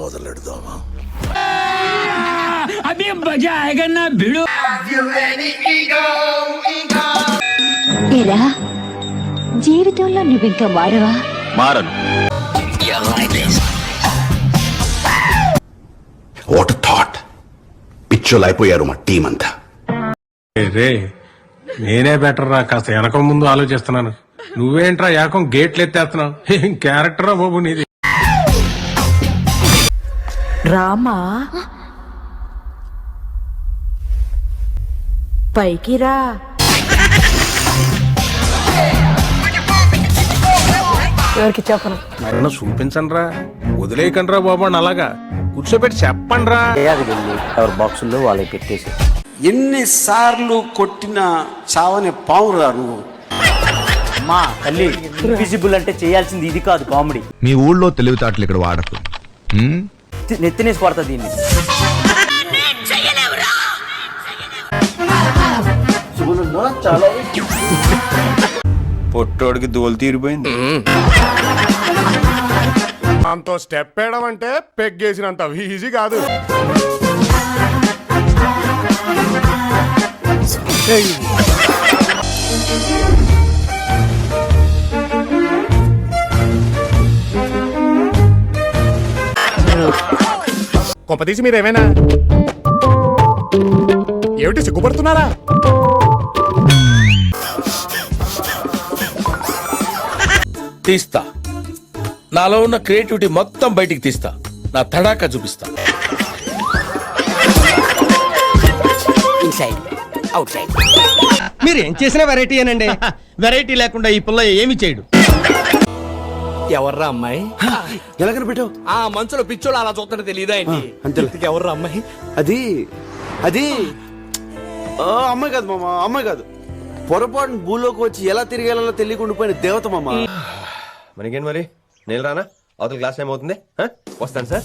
మొదలెడదామా? అభి మజా ఆయేగా నా భిడు. ఏరా జీవితంలో నువ్వింకా మారవా? మారను. What thought! పిచ్చోలు అయిపోయారు మా టీం అంతా. రే నేనే బెటర్ రా, కాస్త వెనక ముందు ఆలోచిస్తున్నాను. నువ్వేంట్రా ఏకం గేట్లు ఎత్తేస్తున్నావు? ఏం క్యారెక్టర్ రా బాబు నీది. రామా పైకి రా. ఎవరికి చెప్పను. మరన్నా చూపించండి రా, వదిలేయకండి రా బాబు అని అలాగా కూర్చోబెట్టి చెప్పండి రా. ఎవరి బాక్సుల్లో వాళ్ళకి పెట్టేసి ఎన్నిసార్లు కొట్టిన చావని పావురా నువ్వు. మా తల్లి ఇన్విజిబుల్ అంటే చేయాల్సింది ఇది కాదు, కామెడీ. మీ ఊళ్ళో తెలివితేటలు ఇక్కడ వాడకు. నెత్తినేసి కొడతా దీన్ని. పొట్టోడికి దోలు తీరిపోయింది. అంతో స్టెప్ వేయడం అంటే పెగ్గేసినంత ఈజీ కాదు. కొంపతీసి మీరేమైనా ఏమిటి సిగ్గుపడుతున్నారా? తీస్తా, నాలో ఉన్న క్రియేటివిటీ మొత్తం బయటికి తీస్తా, నా తడాకా చూపిస్తా. మీరు ఏం చేసినా వెరైటీ అనండి. వెరైటీ లేకుండా ఈ పుల్ల ఏమి చేయడు. ఎవర్రా అమ్మాయి? ఎలా కనిపెట్టావు? ఆ మనసులో పిచ్చోళ్ళు అలా చూస్తుంటే తెలియదా ఏంటి? అంతే. ఎవర్రా అమ్మాయి? అది అది అమ్మాయి కాదు మామ, అమ్మాయి కాదు. పొరపాటున భూలోకి వచ్చి ఎలా తిరిగేలా తెలియకుండా పోయిన దేవత మామ. మనకేం మరి, నేను రానా? అవతల క్లాస్ ఏమవుతుంది? వస్తాను సార్.